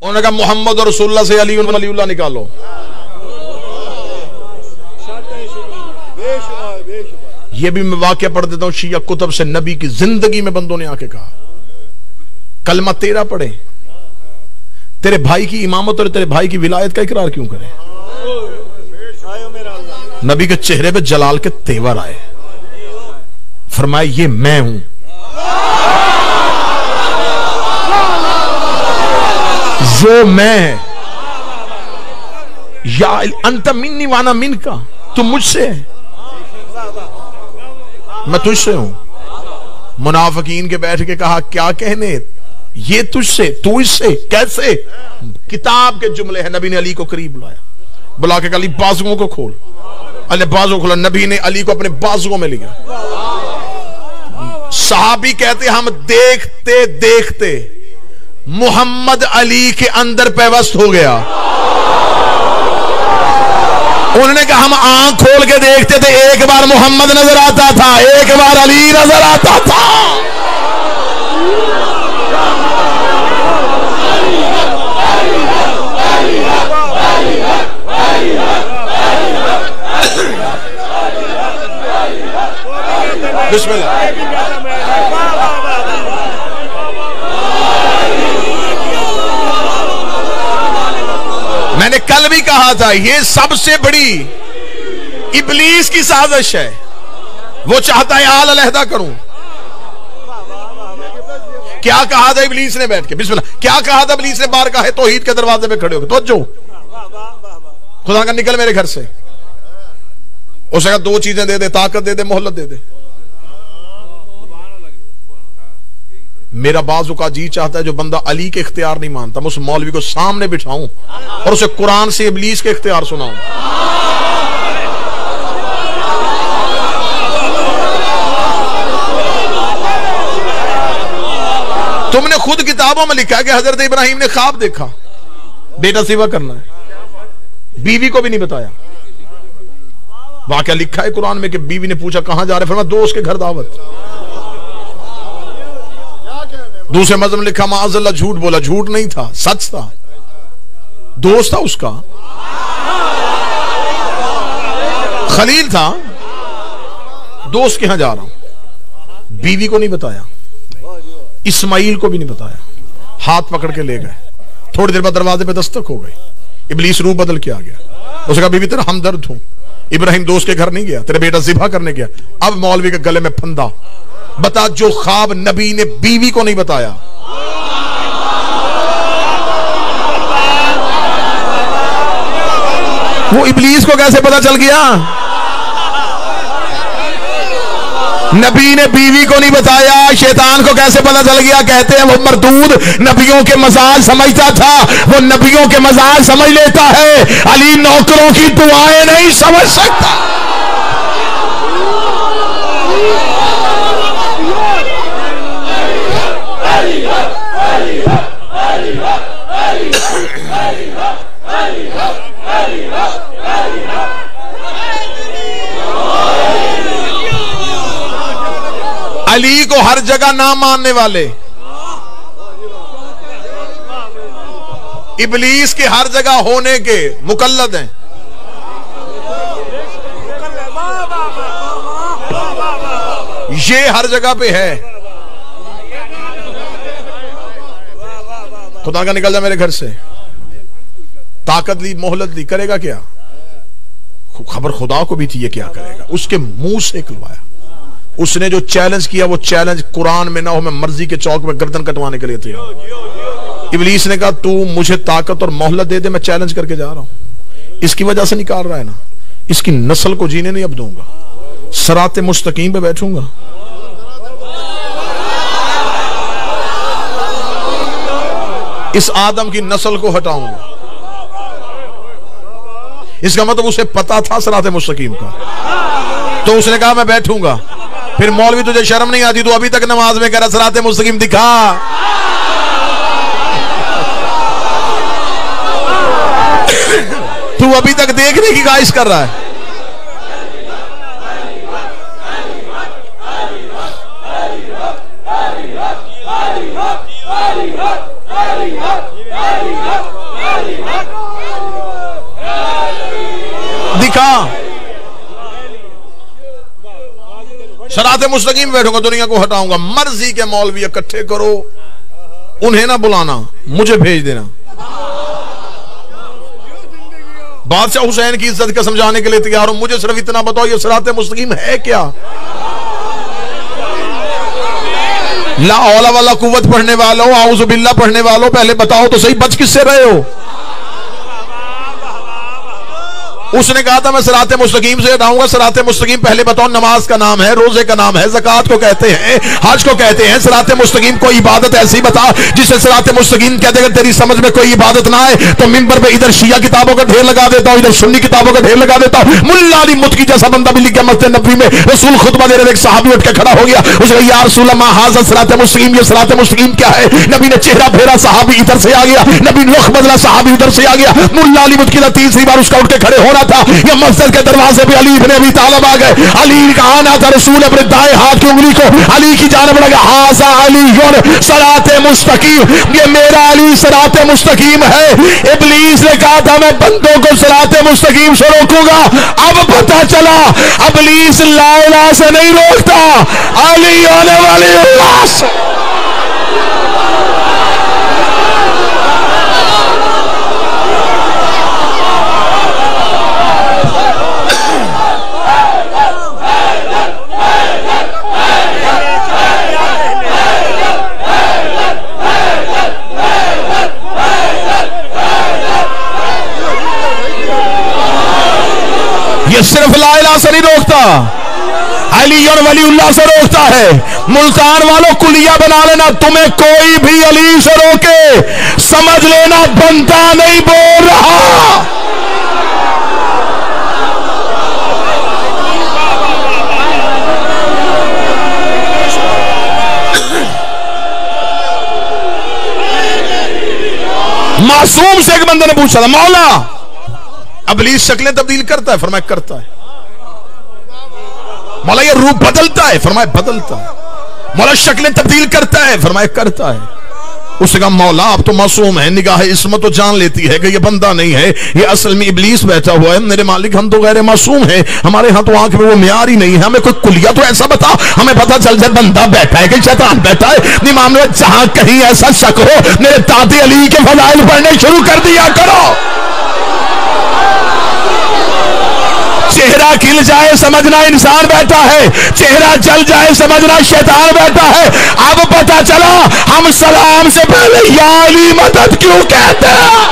उन्होंने कहा मोहम्मद और रसूलुल्लाह से अली वलीउल्लाह निकालो। ये भी मैं वाकया पढ़ देता हूं शिया कुतुब से, नबी की जिंदगी में बंदों ने आके कहा कलमा तेरा पढ़े, तेरे भाई की इमामत और तेरे भाई की विलायत का इकरार क्यों करें? नबी के चेहरे पे जलाल के तेवर आए, फरमाया ये मैं हूं, वो मैं है। या अंत मिन्नी वाना मिन का, तुम मुझसे है, मैं तुझसे हूं। मुनाफिकीन के बैठ के कहा क्या कहने, ये तुझसे, तू इससे, कैसे? किताब के जुमले हैं। नबी ने अली को करीब बुलाया, बुला के अली बाजुओं को खोल। अली बाजुओं खोला, नबी ने अली को अपने बाजुओं में लिया। सहाबी कहते हम देखते देखते मोहम्मद अली के अंदर पैवस्त हो गया। उन्होंने कहा हम आंख खोल के देखते थे, एक बार मोहम्मद नजर आता था, एक बार अली नजर आता था। बिस्मिल्लाह। मैंने कल भी कहा था ये सबसे बड़ी इब्लीस की साजिश है। वो चाहता है आल अलहदा करूं। क्या कहा था इब्लीस ने बैठ के, बिस्मिल्लाह, क्या कहा था इब्लीस ने बार कहा तौहीद के दरवाजे पे खड़े होकर, तो जो खुदा का निकल मेरे घर से। उसने कहा दो चीजें दे दे, ताकत दे दे, मोहलत दे दे। मेरा बाजू का जी चाहता है जो बंदा अली के इख्तियार नहीं मानता, मैं उस मौलवी को सामने बिठाऊं और उसे कुरान से इब्लीस के इख्तियार सुनाऊं। तुमने खुद किताबों में लिखा है कि हजरत इब्राहिम ने ख्वाब देखा, बेटा सिवा करना है, बीवी को भी नहीं बताया। वाकया लिखा है कुरान में कि बीवी ने पूछा कहां जा रहे, फरमाया दोस्त के घर दावत। दूसरे मज़हब में लिखा माअज़ल्लाह झूठ बोला, झूठ नहीं था, सच था, दोस्त था उसका, खलील था, दोस्त के यहां जा रहा हूं। बीवी को नहीं बताया, इस्माइल को भी नहीं बताया, हाथ पकड़ के ले गए। थोड़ी देर बाद दरवाजे पे दस्तक हो गई, इब्लीस रूह बदल के आ गया। उसने कहा बीवी तेरा हमदर्द हूं, इब्राहिम दोस्त के घर नहीं गया, तेरे बेटा ज़िबा करने गया। अब मौलवी के गले में फंदा, बता जो ख्वाब नबी ने बीवी को नहीं बताया, वो इब्लीस को कैसे पता चल गया? नबी ने बीवी को नहीं बताया, शैतान को कैसे पता चल गया? कहते हैं वो मरदूद नबियों के मजाज समझता था, वो नबियों के मजाज समझ लेता है, अली नौकरों की दुआएं नहीं समझ सकता। अली को हर जगह ना मानने वाले, इब्लीस के हर जगह होने के मुकल्लद हैं। ये हर जगह पे है। खुदा का निकल जा मेरे घर से, ताकत ली, मोहलत ली, करेगा क्या? खबर खुदा को भी थी ये क्या करेगा, उसके मुंह से निकलवाया। उसने जो चैलेंज किया वो चैलेंज कुरान में ना हो, मैं मर्जी के चौक में गर्दन कटवाने के लिए तैयार। इब्लीस ने कहा तू मुझे ताकत और मोहलत दे दे, मैं चैलेंज करके जा रहा हूं। इसकी वजह से निकाल रहा है ना, इसकी नस्ल को जीने नहीं अब दूंगा, सराते मुस्तकीम पे बैठूंगा। इस आदम की नस्ल को हटाऊंगा। इसका मतलब उसे पता था सराते मुस्तकीम का, तो उसने कहा मैं बैठूंगा। फिर मौलवी तुझे शर्म नहीं आती, तू अभी तक नमाज में कह रहा सराते मुस्तकीम दिखा। तू अभी तक देखने की ख्वाहिश कर रहा है। दिखा। सराते मुस्तकीम बैठूंगा, दुनिया को हटाऊंगा। मर्जी के मौलवी इकट्ठे करो, उन्हें ना बुलाना, मुझे भेज देना। बादशाह हुसैन की इज्जत का समझाने के लिए तैयार हूं, मुझे सिर्फ इतना बताओ, ये सराते मुस्तकीम है क्या? ला औला वाला कुव्वत पढ़ने वालों, आऊज़ु बिल्लाह पढ़ने वालों, पहले बताओ तो सही, बच किससे रहे हो? उसने कहा था मैं सराते मुस्तकीम से हटाऊंगा। सराते मुस्तकीम पहले बताओ, नमाज का नाम है, रोजे का नाम है, ज़कात को कहते हैं, हज को कहते हैं। सराते मुस्तकीम कोई इबादत ऐसी बता जिसे सराते मुस्तकीम कहते हैं। तेरी समझ में कोई इबादत ना आए तो मिंबर पे इधर शिया किताबों का ढेर लगा देता हूं, इधर सुन्नी किताबों का ढेर लगा देता हूं। मुल्ला अली मुत्की जैसा बंदा भी लिख गया मस्जिद नबवी में, रसूल खुतबा दे रहे, एक सहाबी उठ के खड़ा हो गया, उसने या रसूल अल्लाह हाज़ा सराते मुस्तकीम, ये सराते मुस्तकीम क्या है? नबी ने चेहरा फेरा, सहाबी इधर से आ गया, नबी ने रुख बदला, सहाबी उधर से आ गया। मुल्ला अली मुत्की का तीसरी बार उसका उठ के खड़े होना था, के दरवाजे पे अली इब्ने अबी तालिब आ गए। अली का आना था, रसूल अपने दाएं हाथ की उंगली को अली की जानिब लगा, हाज़ा अली सराते मुस्तकीम, ये मेरा अली सराते मुस्तकीम है। इब्लीस ने कहा था मैं बंदों को सराते मुस्तकीम से रोकूंगा, अब पता चला इब्लीस ला इलाहा से नहीं रोकता, अली होने वाली अल्लाह से। ये सिर्फ ला इलाहा से नहीं रोकता, अली और वलीउल्लाह से रोकता है। मुल्तान वालों कुलिया बना लेना, तुम्हें कोई भी अली से रोके समझ लेना बनता नहीं बोल रहा। मासूम से एक बंदे ने पूछा था, मौला इब्लीस शक्लें तब्दील करता है? फरमाया करता है। मौला ये रूप बदलता है? फरमाया बदलता है। मौला शक्लें तब्दील करता है? फरमाया करता है। उसने कहा मौला आप तो मासूम है, निगाह इस्मत तो जान लेती है कि ये बंदा नहीं है, ये असल में इब्लीस बैठा हुआ है। मेरे मालिक हम तो गैर मासूम है, हमारे यहाँ तो आंख में वो म्यार ही नहीं है, हमें कोई कुलिया तो ऐसा बता, हमें पता चल जाए बंदा बैठा है कि शैतान बैठा है। इमाम ने जहां कहीं ऐसा शक हो, मेरे ताते अली के फज़ाइल पढ़ने शुरू कर दिया करो। चेहरा खिल जाए समझना इंसान बैठा है, चेहरा जल जाए समझना शैतान बैठा है। अब पता चला हम सलाम से पहले या अली मदद क्यों कहते हैं।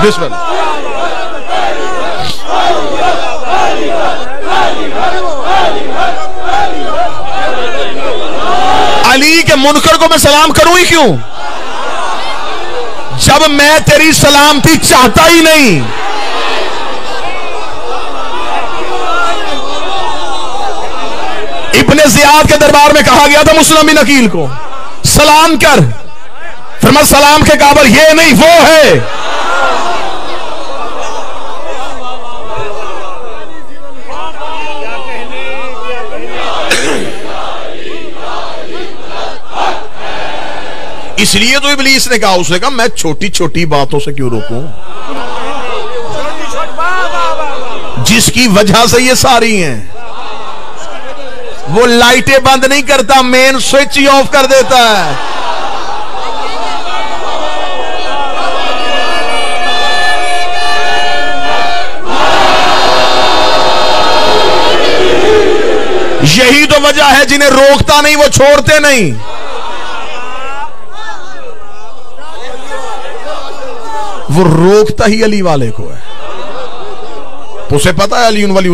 बिस्मिल्लाह। अली के मुनकर को मैं सलाम करूं ही क्यों, जब मैं तेरी सलामती चाहता ही नहीं। इब्ने ज़ियाद के दरबार में कहा गया था मुस्लिम बिन अकील को सलाम कर, फरमाया सलाम के काबिल ये नहीं वो है। इसलिए तो इब्लीस ने कहा, उसने कहा मैं छोटी छोटी बातों से क्यों रोकूं, जिसकी वजह से ये सारी हैं। वो लाइटें बंद नहीं करता, मेन स्विच ही ऑफ कर देता है। यही तो वजह है, जिन्हें रोकता नहीं वो छोड़ते नहीं। वो रोकता ही अली वाले को है। तो उसे पता है अली वली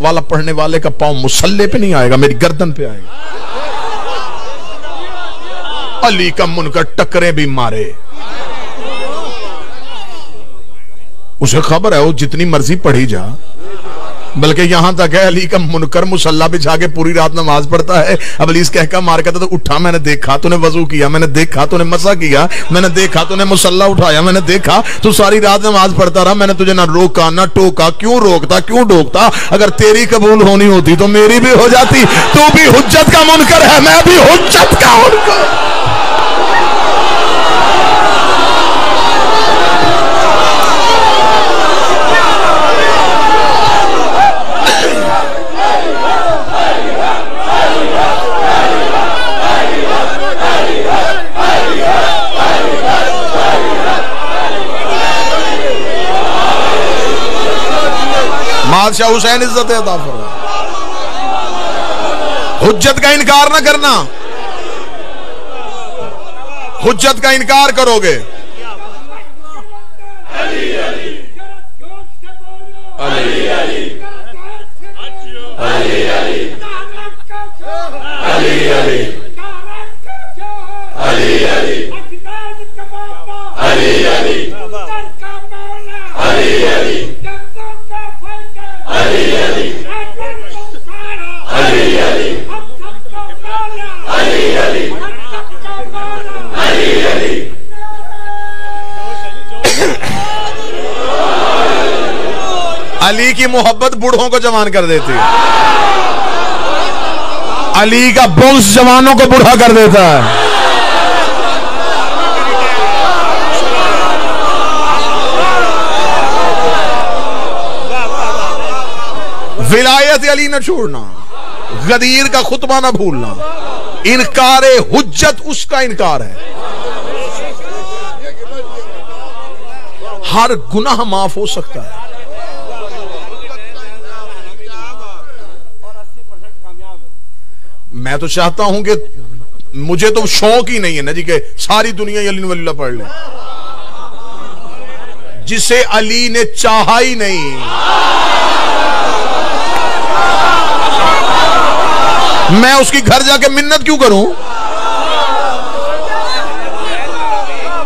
वाला पढ़ने वाले का पांव मुसल्ले पे नहीं आएगा, मेरी गर्दन पे आएगा। अली का मुनकर टकरे भी मारे, उसे खबर है वो जितनी मर्जी पढ़ी जा, बल्कि यहां तक है अली का मुनकर मुसल्ला बिछा के पूरी रात नमाज पढ़ता है। अब अली कहकर मार कहता तो उठा, मैंने देखा तूने वजू किया, मैंने देखा तूने मसा किया, मैंने देखा तूने मुसल्ला उठाया, मैंने देखा तू सारी रात नमाज पढ़ता रहा, मैंने तुझे ना रोका ना टोका, क्यों रोकता क्यों टोकता? अगर तेरी कबूल होनी होती तो मेरी भी हो जाती। तू भी हुज्जत का मुनकर है, मैं भी हुज्जत का मुनकर। बादशाह हुसैन इज्जत अता फरमा। हुज्जत का इनकार ना करना, हुज्जत का इनकार करोगे अली अली अली अली अली अली अली अली अली अली अली अली अली अली अली की मोहब्बत बूढ़ों को जवान कर देती है, अली का बुग़्ज़ जवानों को बूढ़ा कर देता है। विलायत अली न छोड़ना, गदीर का खुतबा न भूलना, इनकार हुज्जत उसका इनकार है। हर गुनाह माफ हो सकता है। मैं तो चाहता हूं कि मुझे तो शौक ही नहीं है ना जी कि सारी दुनिया अली वलील्लाह पढ़ ले। जिसे अली ने चाहा ही नहीं, मैं उसकी घर जाके मिन्नत क्यों करूं?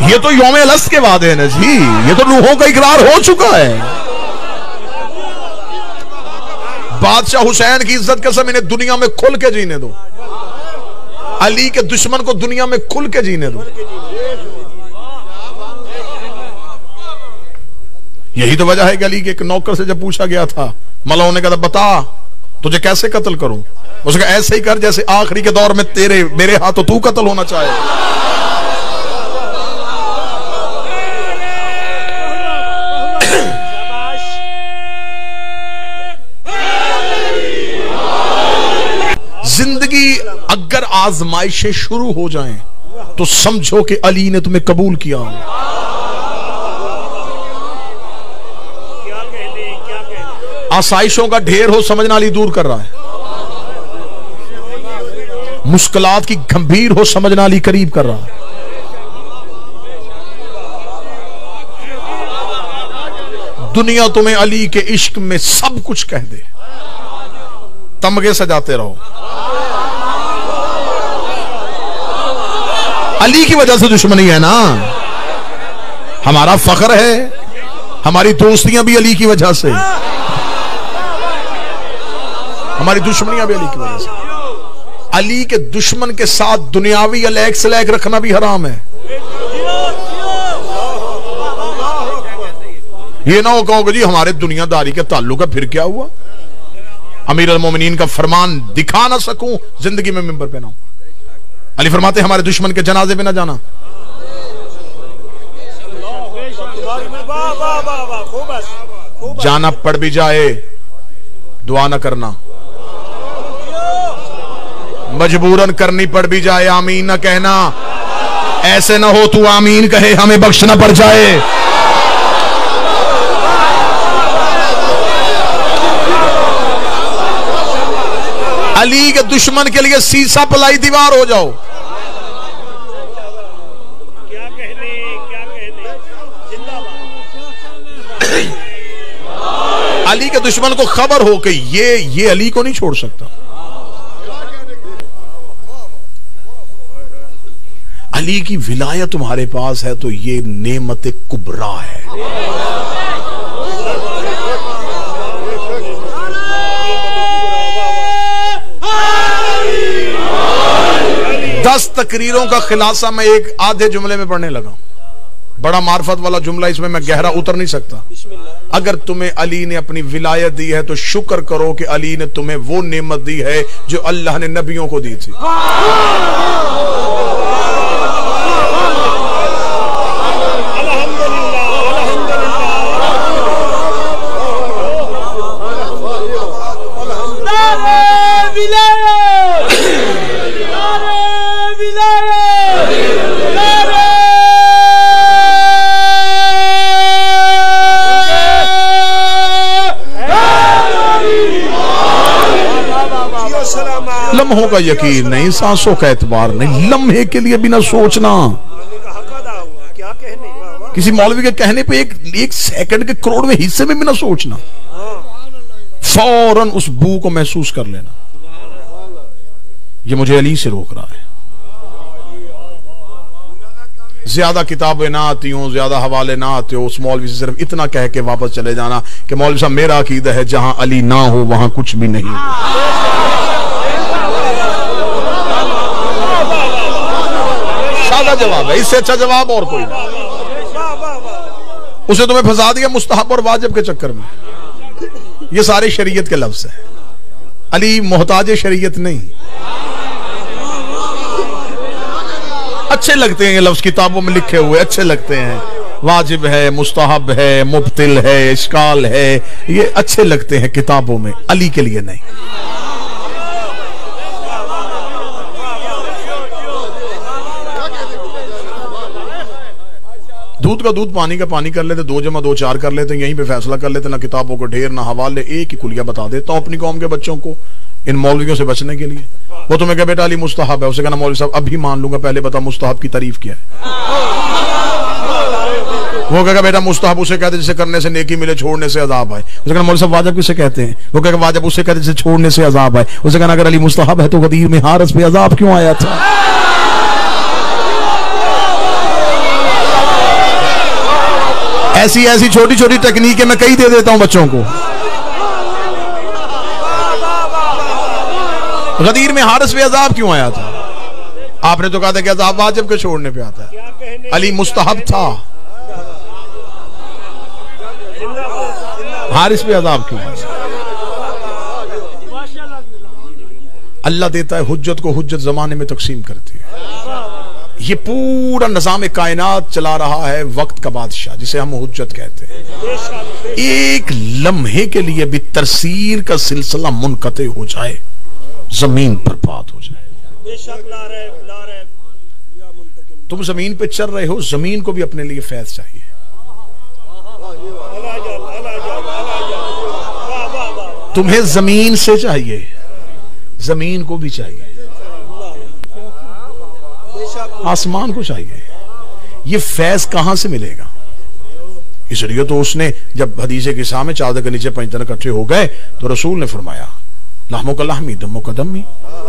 ये तो यौम अलस्त के बाद है ना जी, ये तो रूहों का इकरार हो चुका है। बादशाह हुसैन की इज्जत कसम, इन्हें दुनिया में खुल के जीने दो, अली के दुश्मन को दुनिया में खुल के जीने दो। यही तो वजह है कि अली के एक नौकर से जब पूछा गया था, मौला ने कहा बता तुझे कैसे कत्ल करूं? उसने कहा ऐसे ही कर जैसे आखिरी के दौर में तेरे मेरे हाथों तू कत्ल होना चाहे। जिंदगी अगर आजमाइशें शुरू हो जाएं तो समझो कि अली ने तुम्हें कबूल किया। आसाइशों का ढेर हो, समझना अली दूर कर रहा है। मुश्किलात की गंभीर हो, समझना अली करीब कर रहा है। दुनिया तुम्हें अली के इश्क में सब कुछ कह दे, तमगे सजाते रहो। अली की वजह से दुश्मनी है ना, हमारा फख्र है, हमारी दोस्तियां भी अली की वजह से, हमारी दुश्मनियां भी अली की वजह से। अली के दुश्मन के साथ दुनियावी अलैक सलैक रखना भी हराम है। ये ना हो कहोगे जी हमारे दुनियादारी के ताल्लुक है, फिर क्या हुआ? अमीर अल मोमिनीन का फरमान दिखा ना सकूं जिंदगी में मिंबर पे ना हो। अली फरमाते हमारे दुश्मन के जनाजे पे ना जाना। जाना पड़ भी जाए दुआ ना करना, मजबूरन करनी पड़ भी जाए आमीन ना कहना। ऐसे ना हो तू आमीन कहे हमें बख्शना पड़ जाए। अली के दुश्मन के लिए सीसा पलाई दीवार हो जाओ। क्या कहने अली के दुश्मन को खबर हो कि ये अली को नहीं छोड़ सकता। अली की विलायत तुम्हारे पास है तो ये नेमत कुबरा है। तकरीरों का खिलासा मैं एक आधे जुमले में पढ़ने लगा। बड़ा मार्फत वाला जुमला, इसमें मैं गहरा उतर नहीं सकता। अगर तुम्हें अली ने अपनी विलायत दी है तो शुक्र करो कि अली ने तुम्हें वो नेमत दी है जो अल्लाह ने नबियों को दी थी। लम्हों का यकीन नहीं, सांसों का एतबार नहीं, लम्हे के लिए बिना सोचना। किसी मौलवी के कहने पे एक सेकंड के करोड़वें हिस्से में बिना सोचना, फौरन उस बू को महसूस कर लेना। ये मुझे अली से रोक रहा है। ज्यादा किताबें ना आती हो, ज्यादा हवाले ना आते हो, उस मौलवी से सिर्फ इतना कह के वापस चले जाना कि मौलवी साहब मेरा अकीदा है जहां अली ना हो वहां कुछ भी नहीं। सादा जवाब है, इससे अच्छा जवाब और कोई नहीं। उसे तुम्हें फंसा दिया मुस्तहब और वाजिब के चक्कर में। ये सारे शरीयत के लफ्ज है। अली मोहताज शरीयत नहीं। अच्छे लगते हैं ये लफ्ज, किताबों में लिखे हुए अच्छे लगते हैं, वाजिब है, मुस्तहब है, मुब्तिल है, इश्काल है, ये अच्छे लगते हैं किताबों में, अली के लिए नहीं। दूध का दूध, पानी का पानी कर लेते, 2 जमा 2 4 कर लेते, यहीं पे फैसला कर लेते, ना किताबों को ढेर ना हवाले, एक ही कुलिया बता देता हूं अपनी कौम के बच्चों को इन मौलवियों से बचने के लिए। वो तुम्हें कहे बेटा अली मुस्तहब है, उसे कहना मौलवी साहब अभी मान लूंगा, पहले बता मुस्तहब की तारीफ क्या है। वो कहेगा बेटा मुस्तहब उसे कहते जिसे करने से नेकी मिले, छोड़ने से अजाब आए। उसे कहना मौलवी साहब वाजिब किसे कहते हैं। वो कहेगा वाजिब उसे कहते जिसे छोड़ने से अजाब आए। उसे कहना अगर अली मुस्तहब है तो गदीर में हारिस पे अजाब क्यों आया था। ऐसी ऐसी छोटी छोटी टेक्निकें मैं कई दे देता हूं बच्चों को। गदीर में हारिस पे अजाब क्यों आया था? आपने तो कहा था कि अजाब वाजिब के छोड़ने पे आता है। अली मुस्तहब था, हारिस पे अजाब क्यों आया? अल्लाह देता है हुज्जत को, हुज्जत जमाने में तकसीम करती है। ये पूरा निजाम कायनात चला रहा है वक्त का बादशाह, जिसे हम हुज्जत कहते हैं। एक लम्हे के लिए भी तरसीर का सिलसिला मुनक़ते हो जाए, जमीन बर्बाद हो जाए। तुम जमीन पे चल रहे हो, जमीन को भी अपने लिए फैज़ चाहिए। तुम्हें जमीन से चाहिए, जमीन को भी चाहिए, आसमान को चाहिए। ये फैज कहां से मिलेगा? इसलिए तो उसने जब हदीसे के सामने चादर के नीचे 5 दिन इकट्ठे हो गए तो रसूल ने फरमाया लहमो का लहमी दमो का दमी,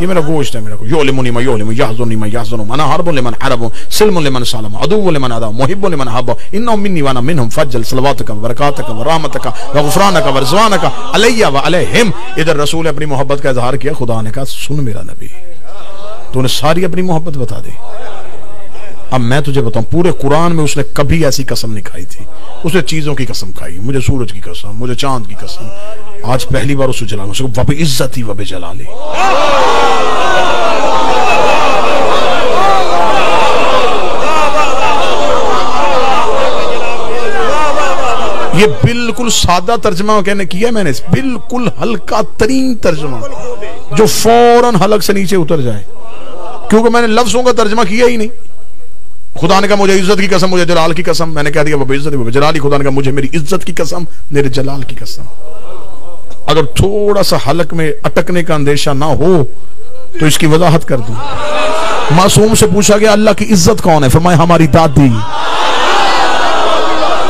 ये मेरा गोश्त है, मेरा को योलिमुनी मा योलिमु यहज़ुनी मा यहज़ुनु मना हरबु लिमन हरबु सिल्मु लिमन सलम अदुव्वु लिमन अदा मुहिब्बु लिमन हब्ब इन्नहु मिन्नी व अना मिनहुम फज्जल सलवातुका व बरकातुका व रहमतुका व गुफरानका व रिज़वानका अलैया व अलैहिम। इधर रसूल ने अपनी मोहब्बत का इजहार किया। खुदा ने कहा सुन मेरा नबी, तूने सारी अपनी मोहब्बत बता दी। अब मैं तुझे बताऊं, पूरे कुरान में उसने कभी ऐसी कसम नहीं खाई थी। उसने चीजों की कसम खाई, मुझे सूरज की कसम, मुझे चांद की कसम। आज पहली बार उसको जला, उसको वबे इज्जत ही वबे जलाली। ये बिल्कुल सादा तर्जमा कहने किया मैंने, बिल्कुल हल्का तरीन तर्जमा जो फौरन हलक से नीचे उतर जाए, क्योंकि मैंने लफ्जों का तर्जमा किया ही नहीं। खुदा ने कहा मुझे इज्जत की कसम, मुझे जलाल की कसम, मैंने कह दिया वो इज्जत वो जलाली। खुदा ने कहा मुझे मेरी इज्जत की कसम, मेरे जलाल की कसम। अगर थोड़ा सा हलक में अटकने का अंदेशा ना हो तो इसकी वजाहत कर दूं। मासूम से पूछा गया अल्लाह की इज्जत कौन है? फरमाया हमारी दादी।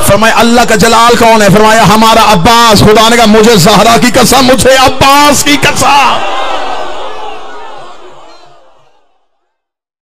फरमाया अल्लाह का जलाल कौन है? फरमाया हमारा अब्बास। खुदा ने कहा मुझे ज़हरा की कसम, मुझे अब्बास की कसम।